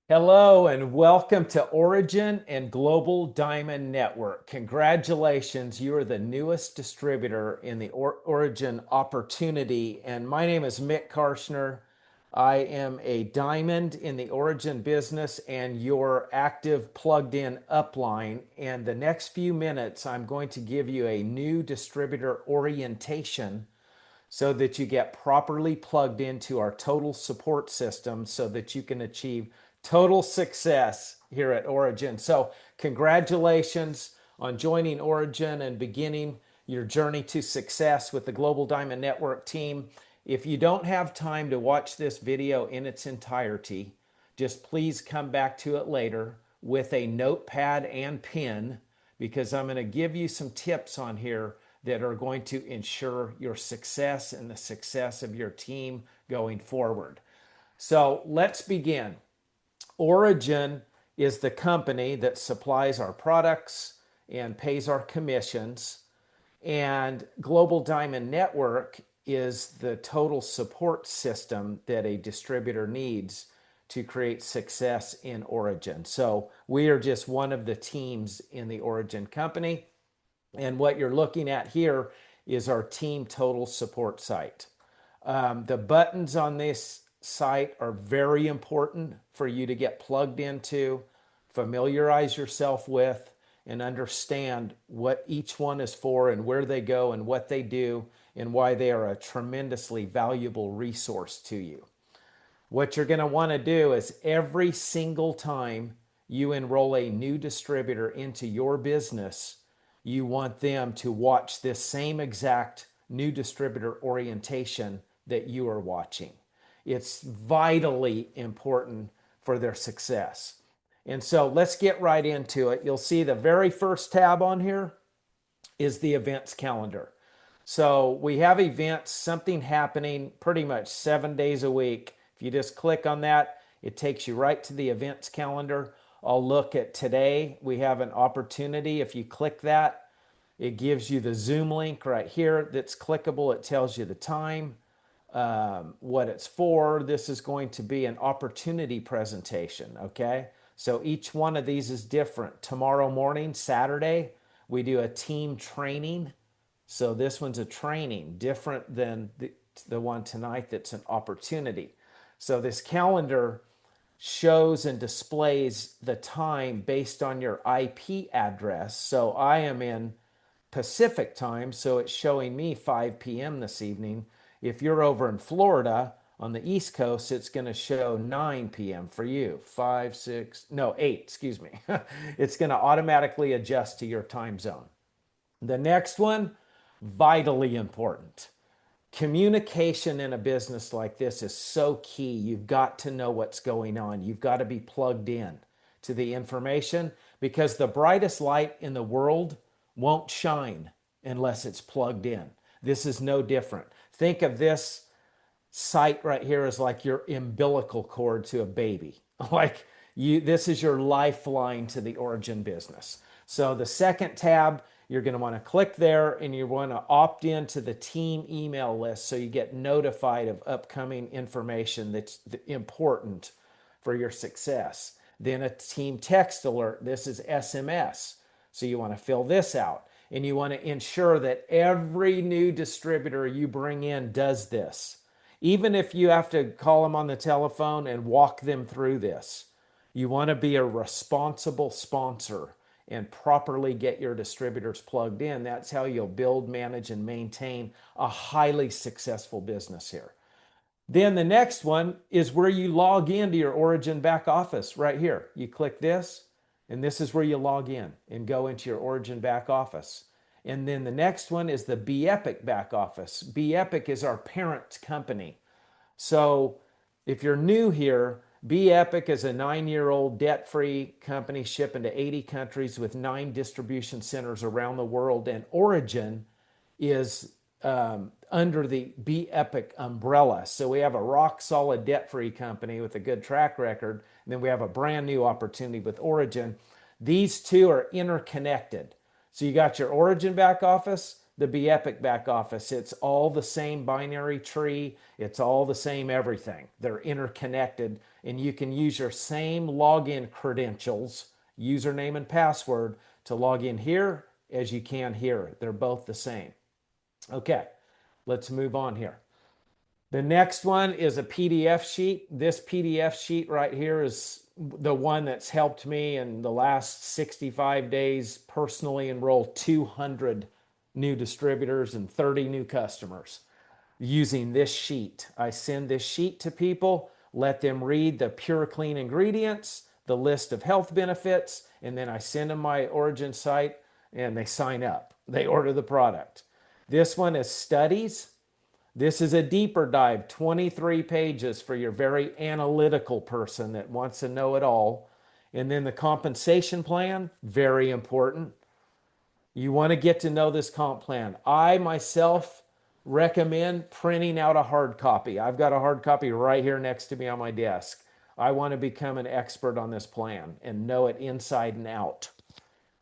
Hello and welcome to Orygn and Global Diamond Network. Congratulations, you are the newest distributor in the Orygn opportunity. And my name is Mick Karshner. I am a diamond in the Orygn business and your active plugged in upline. And the next few minutes, I'm going to give you a new distributor orientation so that you get properly plugged into our total support system so that you can achieve total success here at Orygn. So, congratulations on joining Orygn and beginning your journey to success with the Global Diamond Network team. If you don't have time to watch this video in its entirety, just please come back to it later with a notepad and pen because I'm going to give you some tips on here that are going to ensure your success and the success of your team going forward. So let's begin. Orygn is the company that supplies our products and pays our commissions. And Global Diamond Network is the total support system that a distributor needs to create success in Orygn. So we are just one of the teams in the Orygn company. And what you're looking at here is our team total support site. The buttons on this site are very important for you to get plugged into, familiarize yourself with, and understand what each one is for and where they go and what they do and why they are a tremendously valuable resource to you. What you're going to want to do is every single time you enroll a new distributor into your business, you want them to watch this same exact new distributor orientation that you are watching. It's vitally important for their success. And so let's get right into it. You'll see the very first tab on here is the events calendar. So we have events, something happening pretty much 7 days a week. If you just click on that, it takes you right to the events calendar. I'll look at today. We have an opportunity. If you click that, it gives you the Zoom link right here that's clickable. It tells you the time, what it's for. This is going to be an opportunity presentation, okay? So each one of these is different. Tomorrow morning, Saturday, we do a team training. So this one's a training, different than the one tonight that's an opportunity. So this calendar shows and displays the time based on your IP address. So I am in Pacific time, so it's showing me 5 p.m. this evening. If you're over in Florida on the East Coast, it's going to show 9 p.m. for you. 5, 6, no, 8, excuse me. It's going to automatically adjust to your time zone. The next one, vitally important. Communication in a business like this is so key. You've got to know what's going on. You've got to be plugged in to the information because the brightest light in the world won't shine unless it's plugged in. This is no different. Think of this site right here as like your umbilical cord to a baby. Like this is your lifeline to the Orygn business. So the second tab, you're going to want to click there and you want to opt into the team email list so you get notified of upcoming information that's important for your success. Then a team text alert. This is SMS. So you want to fill this out and you want to ensure that every new distributor you bring in does this. Even if you have to call them on the telephone and walk them through this, you want to be a responsible sponsor and properly get your distributors plugged in. That's how you'll build, manage, and maintain a highly successful business here. Then the next one is where you log into your Orygn back office right here. You click this, and this is where you log in and go into your Orygn back office. And then the next one is the BEpic back office. BEpic is our parent company. So if you're new here, BEpic is a 9-year-old debt-free company shipping to 80 countries with 9 distribution centers around the world. And Orygn is under the BEpic umbrella. So we have a rock-solid debt-free company with a good track record. And then we have a brand new opportunity with Orygn. These two are interconnected. So you got your Orygn back office, the Be Epic back office. It's all the same binary tree. It's all the same everything. They're interconnected, and you can use your same login credentials, username and password, to log in here as you can here. They're both the same. Okay, let's move on here. The next one is a PDF sheet. This PDF sheet right here is the one that's helped me in the last 65 days personally enroll 200 new distributors and 30 new customers using this sheet. I send this sheet to people, let them read the pure clean ingredients, the list of health benefits, and then I send them my Orygn site and they sign up. They order the product. This one is studies. This is a deeper dive, 23 pages for your very analytical person that wants to know it all. And then the compensation plan, very important. You want to get to know this comp plan. I myself recommend printing out a hard copy. I've got a hard copy right here next to me on my desk. I want to become an expert on this plan and know it inside and out.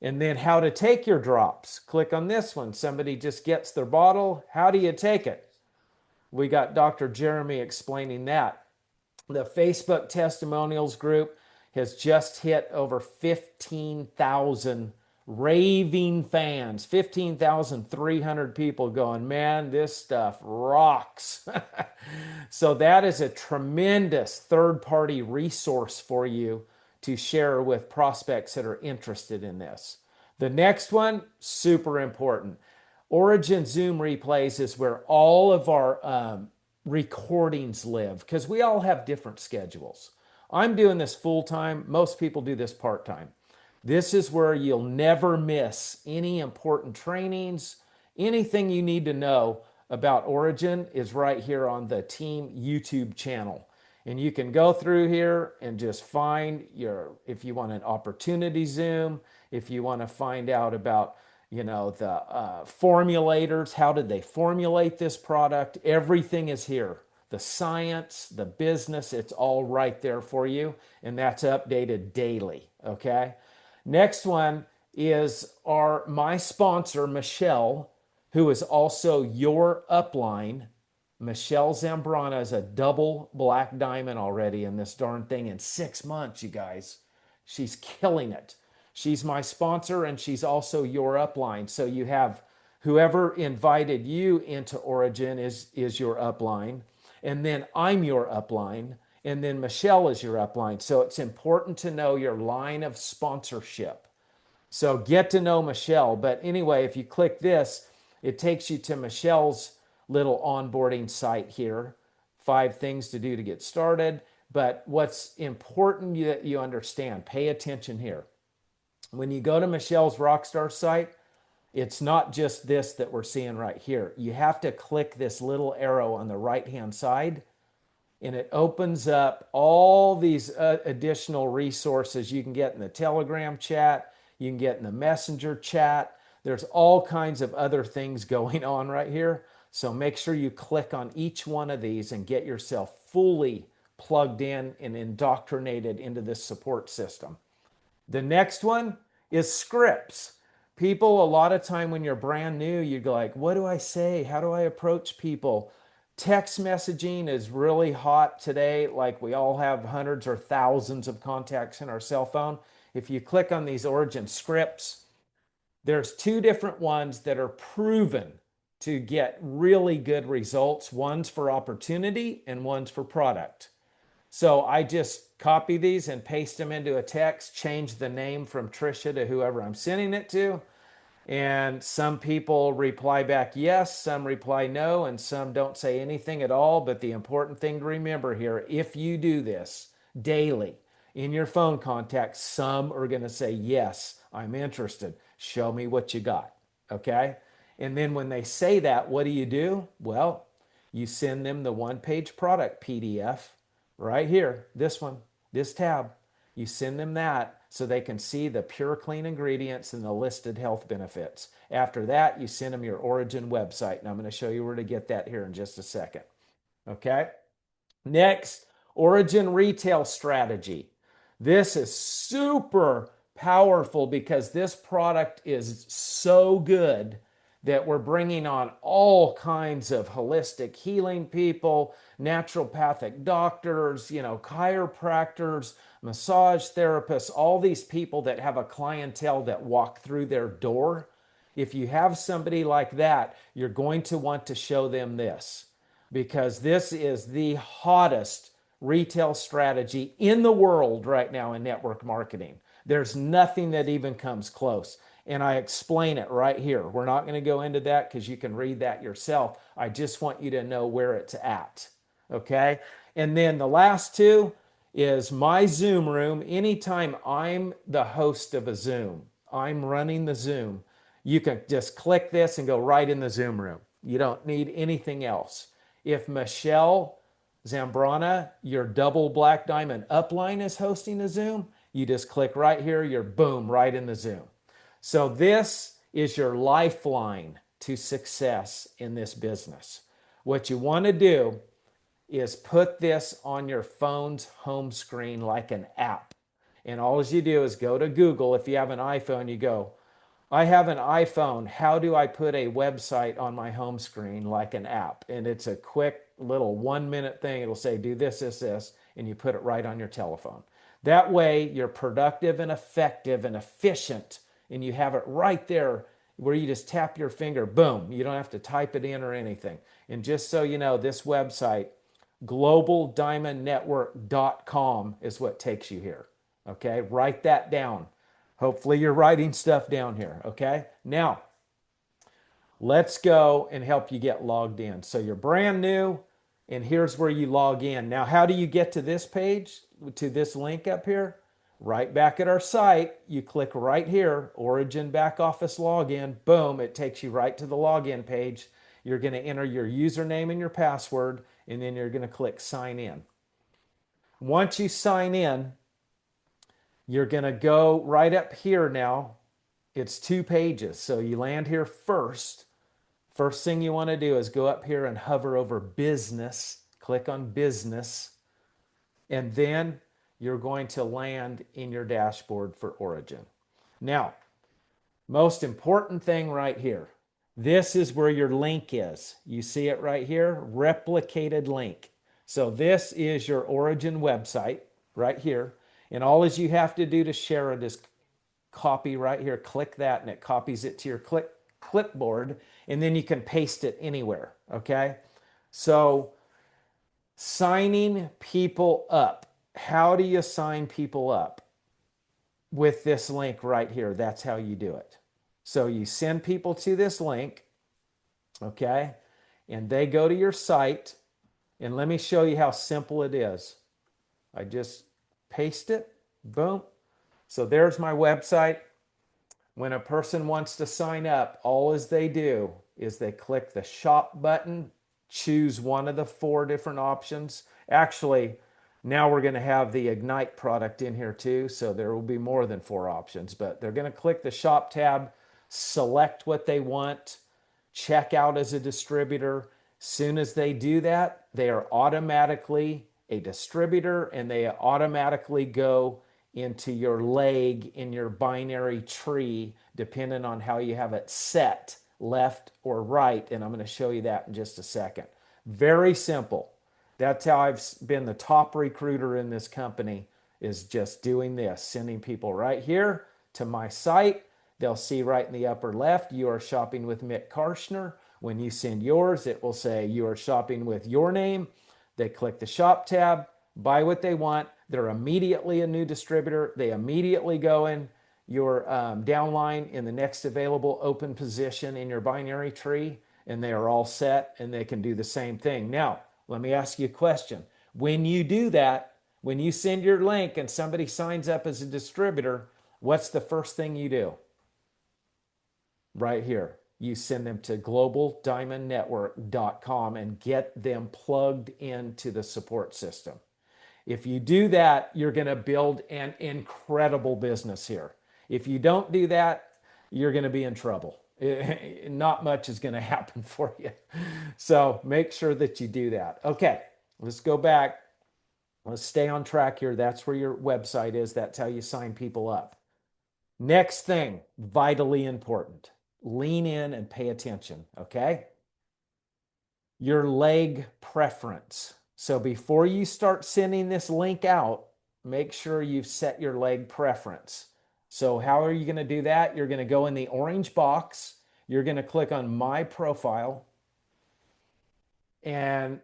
And then how to take your drops. Click on this one. Somebody just gets their bottle. How do you take it? We got Dr. Jeremy explaining that. The Facebook testimonials group has just hit over 15,000 raving fans, 15,300 people going, man, this stuff rocks. So that is a tremendous third-party resource for you to share with prospects that are interested in this. The next one, super important. Orygn Zoom replays is where all of our recordings live because we all have different schedules. I'm doing this full-time. Most people do this part-time. This is where you'll never miss any important trainings. Anything you need to know about Orygn is right here on the team YouTube channel. And you can go through here and just find if you want an opportunity Zoom, if you want to find out about the formulators, how did they formulate this product? Everything is here. The science, the business, it's all right there for you. And that's updated daily, okay? Next one is my sponsor, Michelle, who is also your upline. Michelle Zambrana is a double black diamond already in this darn thing in 6 months, you guys. She's killing it. She's my sponsor and she's also your upline. So you have whoever invited you into Orygn is your upline. And then I'm your upline. And then Michelle is your upline. So it's important to know your line of sponsorship. So get to know Michelle. But anyway, if you click this, it takes you to Michelle's little onboarding site here. 5 things to do to get started. But what's important that you understand, pay attention here. When you go to Michelle's Rockstar site, it's not just this that we're seeing right here. You have to click this little arrow on the right-hand side, and it opens up all these additional resources you can get in the Telegram chat, you can get in the Messenger chat. There's all kinds of other things going on right here. So make sure you click on each one of these and get yourself fully plugged in and indoctrinated into this support system. The next one is scripts. People, a lot of time when you're brand new, you go like, what do I say? How do I approach people? Text messaging is really hot today. Like we all have hundreds or thousands of contacts in our cell phone. If you click on these Orygn scripts, there's 2 different ones that are proven to get really good results. One's for opportunity and one's for product. So I just copy these and paste them into a text, change the name from Trisha to whoever I'm sending it to. And some people reply back yes, some reply no, and some don't say anything at all. But the important thing to remember here, if you do this daily in your phone contacts, some are going to say, yes, I'm interested. Show me what you got, okay? And then when they say that, what do? Well, you send them the 1-page product PDF right here, this one, this tab. You send them that so they can see the pure clean ingredients and the listed health benefits. After that, you send them your Orygn website, and I'm going to show you where to get that here in just a second. Okay? Next, Orygn retail strategy. This is super powerful because this product is so good that we're bringing on all kinds of holistic healing people, naturopathic doctors, chiropractors, massage therapists, all these people that have a clientele that walk through their door. If you have somebody like that, you're going to want to show them this, because this is the hottest retail strategy in the world right now in network marketing. There's nothing that even comes close. And I explain it right here. We're not going to go into that because you can read that yourself. I just want you to know where it's at. Okay? And then the last two is my Zoom room. Anytime I'm the host of a Zoom, I'm running the Zoom, you can just click this and go right in the Zoom room. You don't need anything else. If Michelle Zambrana, your double black diamond upline, is hosting a Zoom, you just click right here, you're boom, right in the Zoom. So this is your lifeline to success in this business. What you want to do is put this on your phone's home screen like an app. And all you do is go to Google. If you have an iPhone, you go, I have an iPhone. How do I put a website on my home screen like an app? And it's a quick little 1-minute thing. It'll say, do this, this, this, and you put it right on your telephone. That way, you're productive and effective and efficient, and you have it right there where you just tap your finger, boom. You don't have to type it in or anything. And just so you know, this website, globaldiamondnetwork.com, is what takes you here. Okay, write that down. Hopefully you're writing stuff down here, okay? Now, let's go and help you get logged in. So you're brand new, and here's where you log in. Now, how do you get to this page, to this link up here? Right back at our site, you click right here, Orygn Back Office Login. Boom, it takes you right to the login page. You're going to enter your username and your password, and then you're going to click Sign In. Once you sign in, you're going to go right up here now. It's 2 pages. So you land here first. First thing you want to do is go up here and hover over Business. Click on Business. And then you're going to land in your dashboard for Orygn. Now, most important thing right here. This is where your link is. You see it right here? Replicated link. So this is your Orygn website right here. And all you have to do to share it is copy right here. Click that and it copies it to your clipboard. And then you can paste it anywhere. Okay? So signing people up. How do you sign people up? With this link right here. That's how you do it. So you send people to this link. Okay? And they go to your site. And let me show you how simple it is. I just paste it, boom. So there's my website. When a person wants to sign up, all as they do is they click the shop button, choose one of the 4 different options. Actually, now we're going to have the Ignite product in here too, so there will be more than 4 options, but they're going to click the shop tab, select what they want, check out as a distributor. Soon as they do that, they are automatically a distributor, and they automatically go into your leg in your binary tree, depending on how you have it set, left or right. And I'm going to show you that in just a second. Very simple. That's how I've been the top recruiter in this company, is just doing this, sending people right here to my site. They'll see right in the upper left, you are shopping with Mick Karshner. When you send yours, it will say you are shopping with your name. They click the shop tab, buy what they want. They're immediately a new distributor. They immediately go in your downline in the next available open position in your binary tree, and they are all set, and they can do the same thing. Now, let me ask you a question. When you do that, when you send your link and somebody signs up as a distributor, what's the first thing you do? Right here. You send them to globaldiamondnetwork.com and get them plugged into the support system. If you do that, you're going to build an incredible business here. If you don't do that, you're going to be in trouble. Not much is going to happen for you. So make sure that you do that. Okay, let's go back. Let's stay on track here. That's where your website is. That's how you sign people up. Next thing, vitally important. lean in and pay attention, okay? Your leg preference. So before you start sending this link out, make sure you've set your leg preference. So how are you going to do that? You're going to go in the orange box. You're going to click on My Profile. And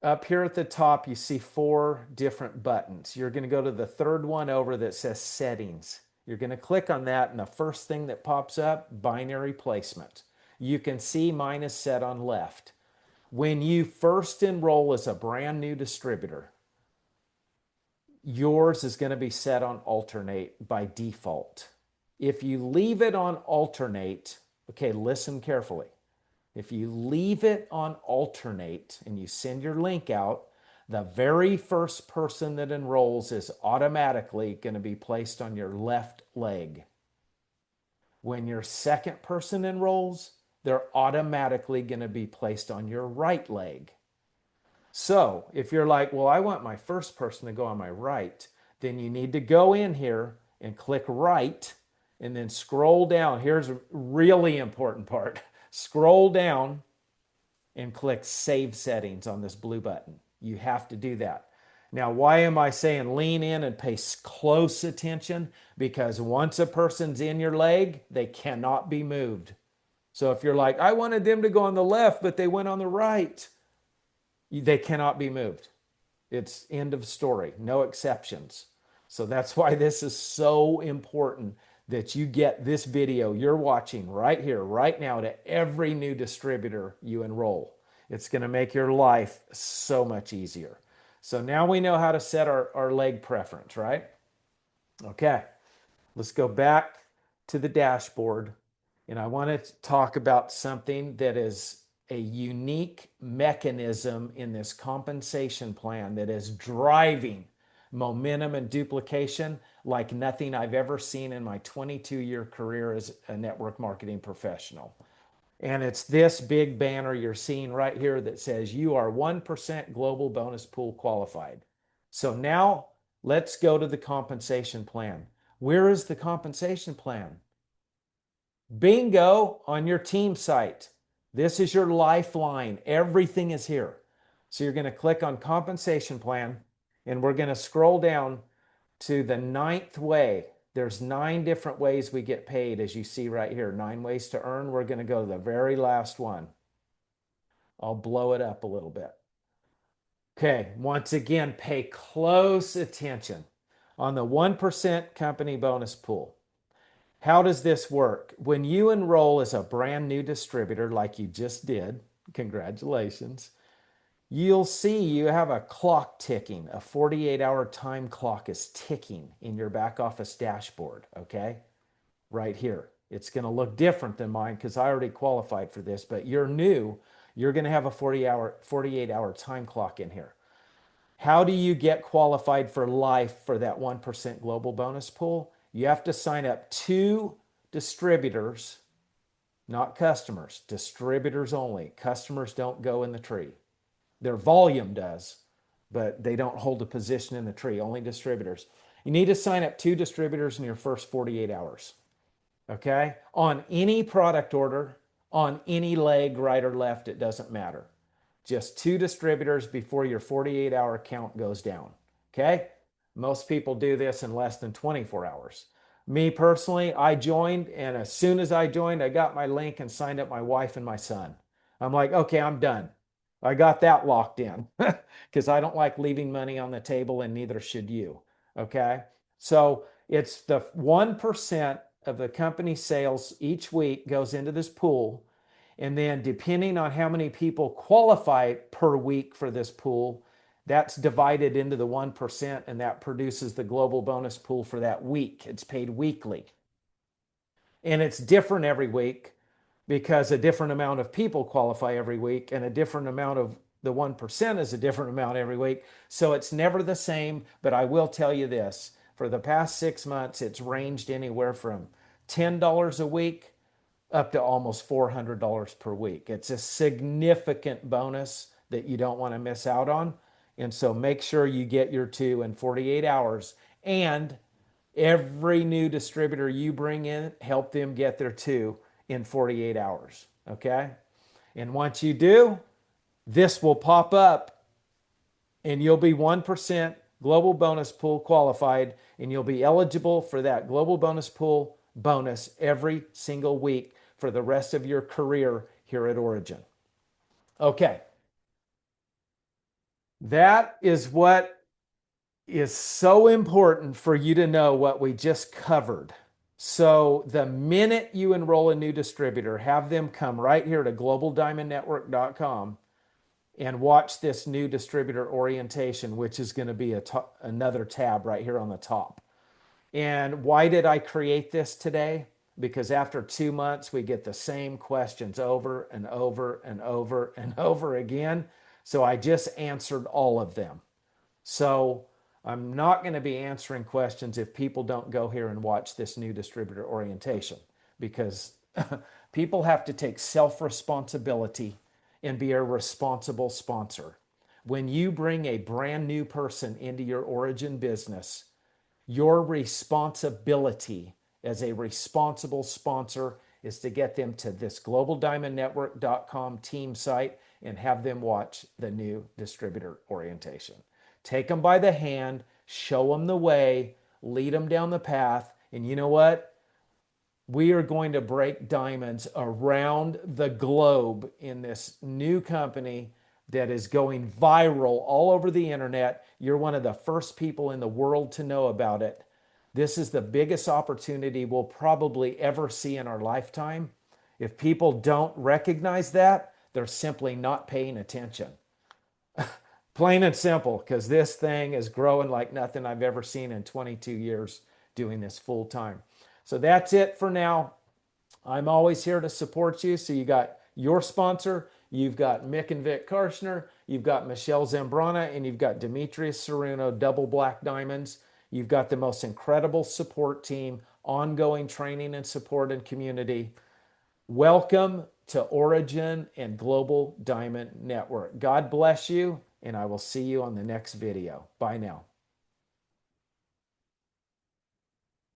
up here at the top, you see 4 different buttons. You're going to go to the third one over that says Settings. You're going to click on that, and the first thing that pops up, binary placement. You can see mine is set on left. When you first enroll as a brand new distributor, yours is going to be set on alternate by default. If you leave it on alternate, okay, listen carefully. If you leave it on alternate and you send your link out, the very first person that enrolls is automatically going to be placed on your left leg. When your second person enrolls, they're automatically going to be placed on your right leg. So if you're like, well, I want my first person to go on my right, then you need to go in here and click right and then scroll down. Here's a really important part. Scroll down and click Save Settings on this blue button. You have to do that. Now, why am I saying lean in and pay close attention? Because once a person's in your leg, they cannot be moved. So if you're like, I wanted them to go on the left, but they went on the right, they cannot be moved. It's end of story, no exceptions. So that's why this is so important that you get this video you're watching right here, right now, to every new distributor you enroll. It's going to make your life so much easier. So now we know how to set our leg preference, right? Okay, let's go back to the dashboard. And I want to talk about something that is a unique mechanism in this compensation plan that is driving momentum and duplication like nothing I've ever seen in my 22-year career as a network marketing professional. And it's this big banner you're seeing right here that says you are 1% global bonus pool qualified. So now let's go to the compensation plan. Where is the compensation plan? Bingo, on your team site. This is your lifeline. Everything is here. So you're going to click on compensation plan, and we're going to scroll down to the 9th way. There's 9 different ways we get paid, as you see right here. 9 ways to earn. We're going to go to the very last one. I'll blow it up a little bit. Okay, once again, pay close attention on the 1% company bonus pool. How does this work? When you enroll as a brand new distributor, like you just did, congratulations, you'll see you have a clock ticking. A 48-hour time clock is ticking in your back office dashboard, okay? Right here. It's going to look different than mine because I already qualified for this, but you're new. You're going to have a 48-hour time clock in here. How do you get qualified for life for that 1% global bonus pool? You have to sign up 2 distributors, not customers, distributors only. Customers don't go in the tree. Their volume does, but they don't hold a position in the tree, only distributors. You need to sign up 2 distributors in your first 48 hours, okay? On any product order, on any leg, right or left, it doesn't matter. Just 2 distributors before your 48-hour count goes down, okay? Most people do this in less than 24 hours. Me personally, I joined, and as soon as I joined, I got my link and signed up my wife and my son. I'm like, okay, I'm done. I got that locked in because I don't like leaving money on the table, and neither should you, okay? So it's the 1% of the company sales each week goes into this pool. And then depending on how many people qualify per week for this pool, that's divided into the 1%, and that produces the global bonus pool for that week. It's paid weekly. And it's different every week because a different amount of people qualify every week, and a different amount of the 1% is a different amount every week. So it's never the same, but I will tell you this. For the past 6 months, it's ranged anywhere from $10 a week up to almost $400 per week. It's a significant bonus that you don't want to miss out on. And so make sure you get your 2 in 48 hours. And every new distributor you bring in, help them get their 2 in 48 hours. Okay. And once you do, this will pop up and you'll be 1% global bonus pool qualified, and you'll be eligible for that global bonus pool bonus every single week for the rest of your career here at Orygn. Okay. That is what is so important for you to know what we just covered. So the minute you enroll a new distributor, have them come right here to globaldiamondnetwork.com and watch this new distributor orientation, which is going to be another tab right here on the top. And why did I create this today? Because after 2 months, we get the same questions over and over and over and over again. So I just answered all of them. So I'm not going to be answering questions if people don't go here and watch this new distributor orientation, because people have to take self-responsibility and be a responsible sponsor. When you bring a brand new person into your Orygn business, your responsibility as a responsible sponsor is to get them to this globaldiamondnetwork.com team site and have them watch the new distributor orientation. Take them by the hand, show them the way, lead them down the path. And you know what? We are going to break diamonds around the globe in this new company that is going viral all over the internet. You're one of the first people in the world to know about it. This is the biggest opportunity we'll probably ever see in our lifetime. If people don't recognize that, they're simply not paying attention. Plain and simple, because this thing is growing like nothing I've ever seen in 22 years doing this full time. So that's it for now. I'm always here to support you. So you got your sponsor, you've got Mick and Vic Karshner, you've got Michelle Zambrana, and you've got Demetrius Ceruno, double black diamonds. You've got the most incredible support team, ongoing training and support and community. Welcome to Orygn and Global Diamond Network. God bless you, and I will see you on the next video. Bye now.